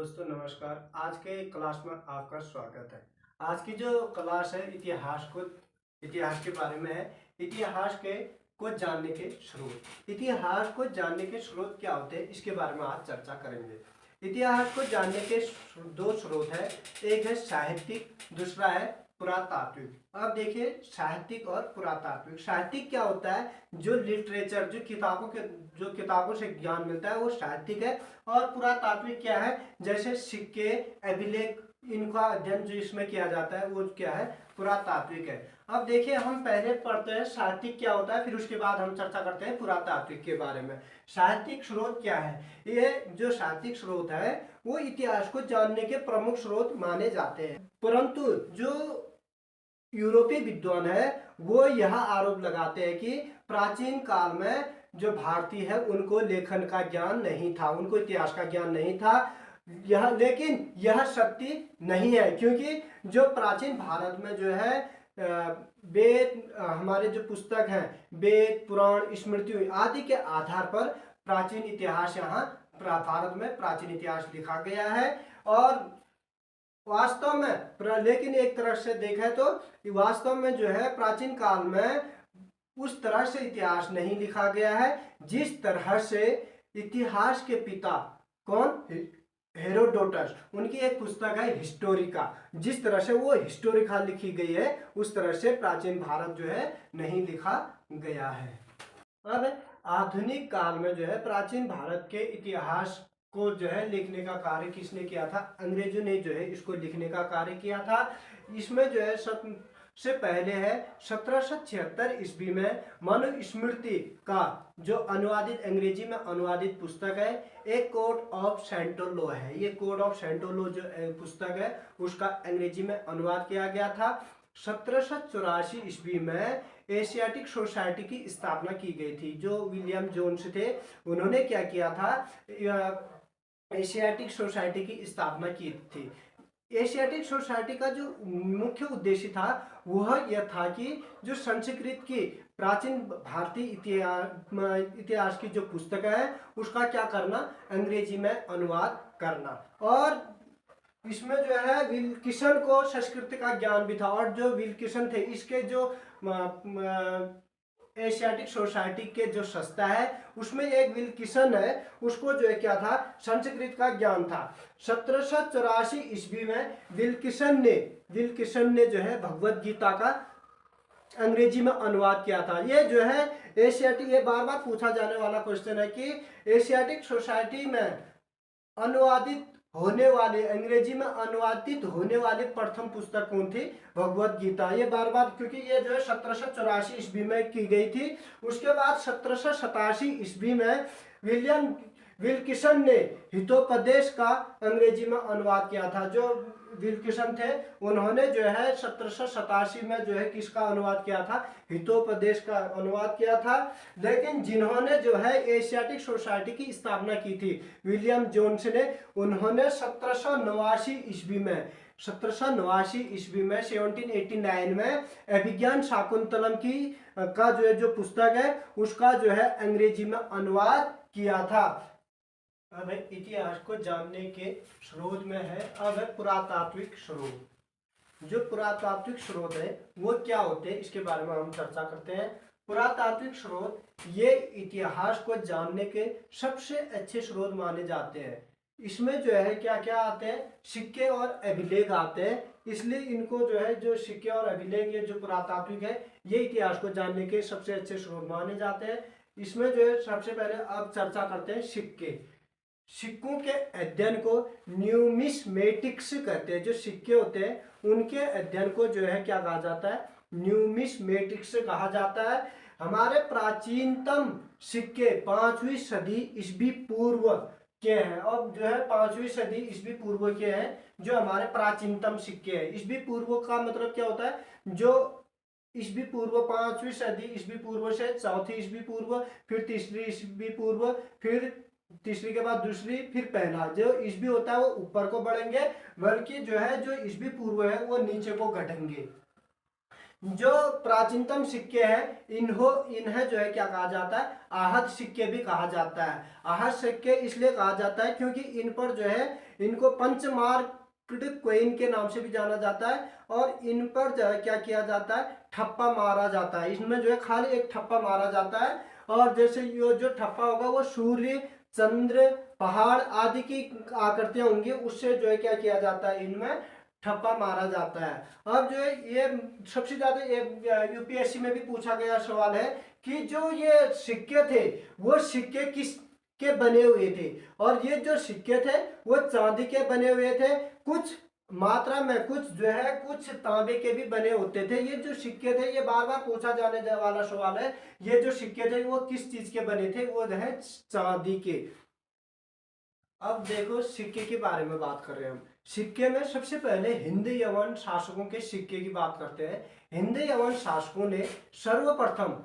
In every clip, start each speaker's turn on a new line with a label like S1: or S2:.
S1: दोस्तों नमस्कार। आज के क्लास में आपका स्वागत है। आज की जो क्लास है इतिहास के बारे में है। इतिहास के को जानने के स्रोत, इतिहास को जानने के स्रोत क्या होते हैं इसके बारे में आज चर्चा करेंगे। इतिहास को जानने के दो स्रोत है, एक है साहित्यिक, दूसरा है पुरातात्विक। अब देखिए साहित्यिक और पुरातात्विक। साहित्यिक क्या होता है? जो लिटरेचर, जो किताबों से ज्ञान मिलता है वो साहित्यिक है। और पुरातात्विक क्या है? जैसे सिक्के, अभिलेख, इनका अध्ययन जो इसमें किया जाता है वो क्या है? पुरातात्विक है। अब देखिए हम पहले पढ़ते हैं साहित्यिक क्या होता है, फिर उसके बाद हम चर्चा करते हैं पुरातात्विक के बारे में। साहित्यिक स्रोत क्या है? ये जो साहित्यिक स्रोत है वो इतिहास को जानने के प्रमुख स्रोत माने जाते हैं। परंतु जो यूरोपीय विद्वान है वो यह आरोप लगाते हैं कि प्राचीन काल में जो भारतीय है उनको लेखन का ज्ञान नहीं था, उनको इतिहास का ज्ञान नहीं था। लेकिन यह सत्य नहीं है, क्योंकि जो प्राचीन भारत में जो है वेद, हमारे जो पुस्तक हैं वेद, पुराण, स्मृति आदि के आधार पर प्राचीन इतिहास यहाँ भारत में प्राचीन इतिहास लिखा गया है। और वास्तव में लेकिन एक तरह से देखें तो वास्तव में जो है प्राचीन काल में उस तरह से इतिहास नहीं लिखा गया है जिस तरह से इतिहास के पिता कौन, हेरोडोटस, उनकी एक पुस्तक है हिस्टोरिका, जिस तरह से वो हिस्टोरिका लिखी गई है उस तरह से प्राचीन भारत जो है नहीं लिखा गया है। अब आधुनिक काल में जो है प्राचीन भारत के इतिहास को जो है लिखने का कार्य किसने किया था? अंग्रेजों ने जो है इसको लिखने का कार्य किया था। इसमें जो है सबसे पहले है 1776 ईस्वी में मनुस्मृति का जो अनुवादित, अंग्रेजी में अनुवादित पुस्तक है, एक कोड ऑफ सेंटो लॉ है। ये कोड ऑफ सेंटो लॉ जो पुस्तक है उसका अंग्रेजी में अनुवाद किया गया था। 1784 ईस्वी में एशियाटिक सोसाइटी की स्थापना की गई थी। जो विलियम जोन्स थे उन्होंने क्या किया था? एशियाटिक सोसाइटी की स्थापना की थी। एशियाटिक सोसाइटी का जो मुख्य उद्देश्य था वह यह था कि जो संस्कृत की प्राचीन भारतीय इतिहास की जो पुस्तक है उसका क्या करना? अंग्रेजी में अनुवाद करना। और इसमें जो है विल्किसन को संस्कृत का ज्ञान भी था। और जो विल्किसन थे इसके जो एशियाटिक सोसाइटी के जो संस्था है उसमें एक विल्किसन है, उसको जो है क्या था? संस्कृत का ज्ञान था। 1784 ईस्वी में विल्किसन ने जो है भगवत गीता का अंग्रेजी में अनुवाद किया था। ये जो है एशियाटिक, ये बार बार पूछा जाने वाला क्वेश्चन है कि एशियाटिक सोसाइटी में अनुवादित होने वाले, अंग्रेजी में अनुवादित होने वाली प्रथम पुस्तक कौन थी? भगवत गीता। ये बार बार, क्योंकि ये जो है 1784 ईस्वी में की गई थी। उसके बाद 1787 ईस्वी में विल्किसन ने हितोपदेश का अंग्रेजी में अनुवाद किया था। जो विल्किसन थे उन्होंने जो है 1787 में जो है किसका अनुवाद किया था? हितोपदेश का अनुवाद किया था। लेकिन जिन्होंने जो है एशियाटिक सोसाइटी की स्थापना की थी विलियम जोन्स ने, उन्होंने 1789 ईस्वी में 1789 में अभिज्ञान शाकुंतलम की का जो है जो पुस्तक है उसका जो है अंग्रेजी में अनुवाद किया था। अब इतिहास को जानने के स्रोत में है अब पुरातात्विक स्रोत। जो पुरातात्विक स्रोत है वो क्या होते हैं इसके बारे में हम चर्चा करते हैं। पुरातात्विक स्रोत ये इतिहास को जानने के सबसे अच्छे स्रोत माने जाते हैं। इसमें जो है क्या क्या आते हैं? सिक्के और अभिलेख आते हैं। इसलिए इनको जो है जो सिक्के और अभिलेख, ये जो पुरातात्विक है ये इतिहास को जानने के सबसे अच्छे स्रोत माने जाते हैं। इसमें जो है सबसे पहले अब चर्चा करते हैं सिक्के। सिक्कों के अध्ययन को न्यूमिस्मेटिक्स कहते हैं। जो सिक्के होते हैं उनके अध्ययन को जो है क्या कहा जाता है? न्यूमिस्मेटिक्स कहा जाता है। हमारे प्राचीनतम सिक्के 5वीं सदी ईस्वी पूर्व के हैं। अब जो है 5वीं सदी ईस्वी पूर्व के हैं जो हमारे प्राचीनतम सिक्के हैं। ईस्वी पूर्व का मतलब क्या होता है? जो ईस्वी पूर्व 5वीं सदी ईस्वी पूर्व से चौथी ईस्वी पूर्व, फिर तीसरी ईस्वी पूर्व, फिर तीसरी के बाद दूसरी, फिर पहला। जो ईस्वी होता है वो ऊपर को बढ़ेंगे, बल्कि जो है जो ईस्वी पूर्व है वो नीचे को घटेंगे। जो प्राचीनतम सिक्के हैं इन्हें जो है क्या कहा जाता है, आहत सिक्के भी कहा जाता है। आहत सिक्के इसलिए कहा जाता है क्योंकि इन पर जो है इनको पंचमार्क क्वेइन के नाम से भी जाना जाता है, और इन पर जो है क्या किया जाता है, ठप्पा मारा जाता है। इसमें जो है खाली एक ठप्पा मारा जाता है, और जैसे ये जो ठप्पा होगा वो सूर्य, चंद्र, पहाड़ आदि की आकृतियां होंगी, उससे जो है क्या किया जाता है, इनमें ठप्पा मारा जाता है। अब जो है ये सबसे ज्यादा यूपीएससी में भी पूछा गया सवाल है कि जो ये सिक्के थे वो सिक्के किस के बने हुए थे, और ये जो सिक्के थे वो चांदी के बने हुए थे, कुछ मात्रा में कुछ जो है कुछ तांबे के भी बने होते थे। ये जो सिक्के थे ये बार बार पूछा जाने वाला सवाल है, ये जो सिक्के थे वो किस चीज के बने थे, वो है चांदी के। अब देखो सिक्के के बारे में बात कर रहे हैं हम। सिक्के में सबसे पहले हिंद यवन शासकों के सिक्के की बात करते हैं। हिंद यवन शासकों ने सर्वप्रथम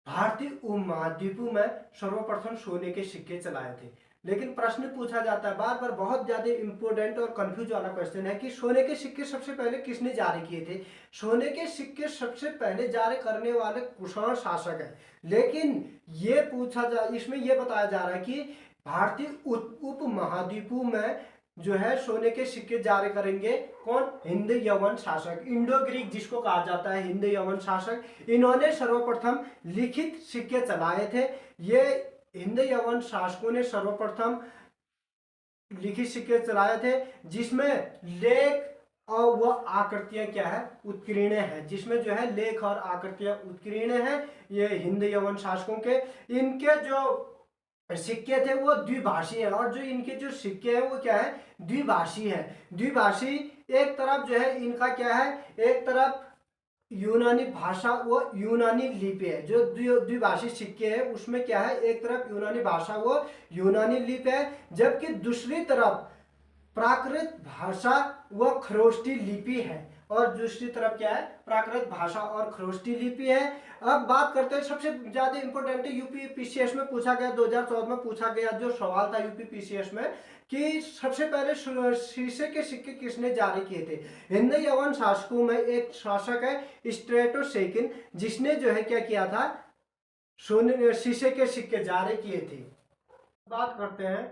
S1: भारतीय उपमहाद्वीप में सर्वप्रथम सोने के सिक्के चलाए थे। लेकिन प्रश्न पूछा जाता है बार बार, बहुत ज्यादा इंपोर्टेंट और कंफ्यूज वाला क्वेश्चन है कि सोने के सिक्के सबसे पहले किसने जारी किए थे। सोने के सिक्के सबसे पहले जारी करने वाले कुषाण शासक है, लेकिन ये पूछा जा इसमें ये बताया जा रहा है कि भारतीय उपमहाद्वीपों में जो है सोने के सिक्के जारी करेंगे कौन, हिंद यवन शासक, इंडो ग्रीक जिसको कहा जाता है हिंद यवन शासक, इन्होंने सर्वप्रथम लिखित सिक्के चलाए थे। ये हिंद यवन शासकों ने सर्वप्रथम लिखित सिक्के चलाए थे जिसमें लेख और वह आकृतियां क्या है, उत्कीर्ण है, जिसमें जो है लेख और आकृतियां उत्कीर्ण है। ये हिंद यवन शासकों के इनके जो सिक्के थे वो द्विभाषी है, और जो इनके जो सिक्के हैं वो क्या है, द्विभाषी है। द्विभाषी एक तरफ जो है इनका क्या है, एक तरफ यूनानी भाषा वो यूनानी लिपि है। जो द्विभाषी सिक्के हैं उसमें क्या है, एक तरफ यूनानी भाषा वो यूनानी लिपि है, जबकि दूसरी तरफ प्राकृत भाषा व खरोष्टी लिपि है, और दूसरी तरफ क्या है, प्राकृत भाषा और खरोष्टी लिपि है। अब बात करते हैं सबसे ज्यादा इंपोर्टेंट यूपी पीसीएस में पूछा गया, 2014 में पूछा गया जो सवाल था यूपी पीसीएस में कि सबसे पहले शीशे के सिक्के किसने जारी किए थे। हिंद यवन शासकों में एक शासक है स्ट्रेटोसेकिन, जिसने जो है क्या किया था, सोने शीशे के सिक्के जारी किए थे। बात करते हैं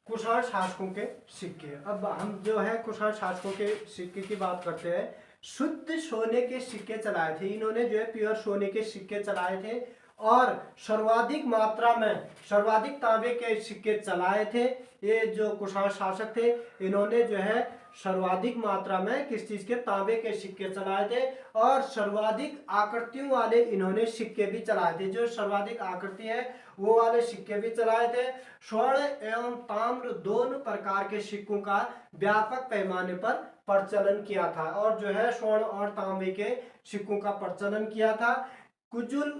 S1: कुषाण शासकों के सिक्के। अब हम जो है कुषाण शासकों के सिक्के की बात करते हैं। शुद्ध सोने के सिक्के चलाए थे इन्होंने, जो है प्योर सोने के सिक्के चलाए थे, और सर्वाधिक मात्रा में सर्वाधिक तांबे के सिक्के चलाए थे। ये जो कुषाण शासक थे इन्होंने जो है सर्वाधिक मात्रा में किस चीज के, तांबे के सिक्के चलाए थे, और सर्वाधिक आकृतियों वाले इन्होंने सिक्के भी चलाए थे। जो सर्वाधिक आकृति है वो वाले सिक्के भी चलाए थे। स्वर्ण एवं ताम्र दोनों प्रकार के सिक्कों का व्यापक पैमाने पर प्रचलन किया था, और जो है स्वर्ण और तांबे के सिक्कों का प्रचलन किया था। कुजुल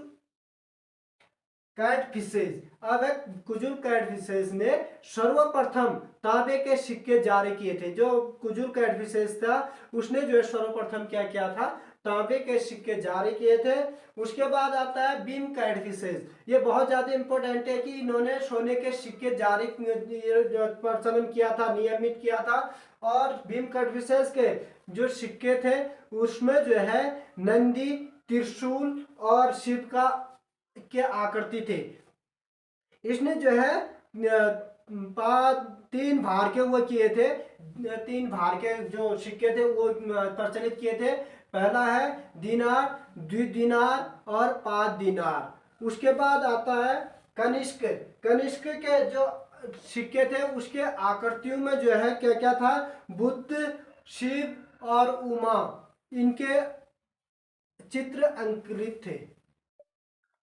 S1: कैटफिशेज, अब कुजुल कैटफिशेज ने सर्वप्रथम तांबे के सिक्के जारी किए थे। जो कुजुल कैटफिशेज था उसने जो है सर्वप्रथम क्या किया था, तांबे के सिक्के जारी किए थे। उसके बाद आता है बीम कैटफिशेज, ये बहुत ज्यादा इंपॉर्टेंट है कि इन्होंने सोने के सिक्के जारी प्रचलन किया था, नियमित किया था। और बीम कैटफिशेज के जो सिक्के थे उसमें जो है नंदी, त्रिशूल और शिव का के आकृति थे। इसने जो है तीन भार के वो किए थे, तीन भार के जो सिक्के थे वो प्रचलित किए थे। पहला है दिनार, द्विदिनार और 5 दिनार। उसके बाद आता है कनिष्क। कनिष्क के जो सिक्के थे उसके आकृतियों में जो है क्या क्या था, बुद्ध, शिव और उमा, इनके चित्र अंकित थे।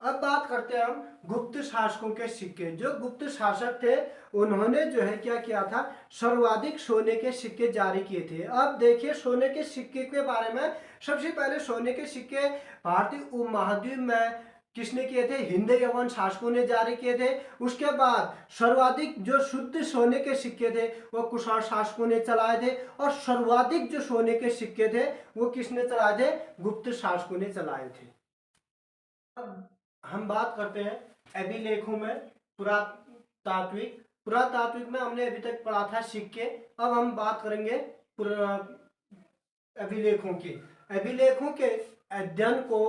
S1: अब बात करते हैं हम गुप्त शासकों के सिक्के। जो गुप्त शासक थे उन्होंने जो है क्या किया था, सर्वाधिक सोने के सिक्के जारी किए थे। अब देखिए सोने के सिक्के के बारे में। सबसे पहले सोने के सिक्के भारतीय उपमहाद्वीप में किसने किए थे, हिंद यवन शासकों ने जारी किए थे। उसके बाद सर्वाधिक जो शुद्ध सोने के सिक्के थे वो कुषाण शासकों ने चलाए थे, और सर्वाधिक जो सोने के सिक्के थे वो किसने चलाए थे, गुप्त शासकों ने चलाए थे। अब हम बात करते हैं अभिलेखों में पुरातात्विक। पुरातात्विक में हमने अभी तक पढ़ा था सिक्के, अब हम बात करेंगे अभिलेखों की। अभिलेखों के अध्ययन को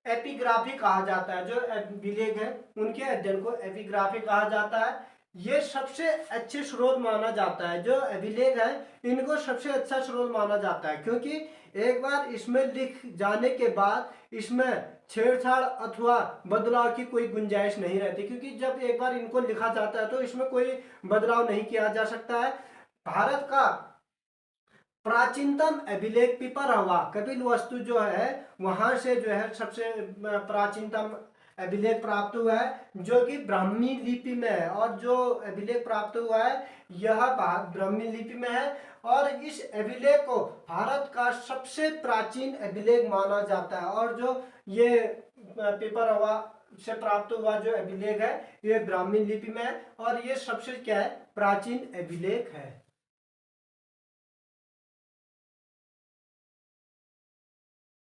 S1: एपिग्राफी कहा जाता है। जो अभिलेख है उनके अध्ययन को एपिग्राफी कहा जाता है। ये सबसे अच्छे स्रोत माना जाता है। जो अभिलेख है इनको सबसे अच्छा स्रोत माना जाता है, क्योंकि एक बार इसमें लिख जाने के बाद इसमें छेड़छाड़ अथवा बदलाव की कोई गुंजाइश नहीं रहती, क्योंकि जब एक बार इनको लिखा जाता है तो इसमें कोई बदलाव नहीं किया जा सकता है। भारत का प्राचीनतम अभिलेख पिपरहवा कपिलवस्तु जो है वहां से जो है सबसे प्राचीनतम अभिलेख प्राप्त हुआ है, जो कि ब्राह्मी लिपि में है। और जो अभिलेख प्राप्त हुआ है यह ब्राह्मी लिपि में है, और इस अभिलेख को भारत का सबसे प्राचीन अभिलेख माना जाता है। और जो ये पिपरहवा से प्राप्त हुआ जो अभिलेख है ये ब्राह्मी लिपि में है, और ये सबसे क्या है प्राचीन अभिलेख है।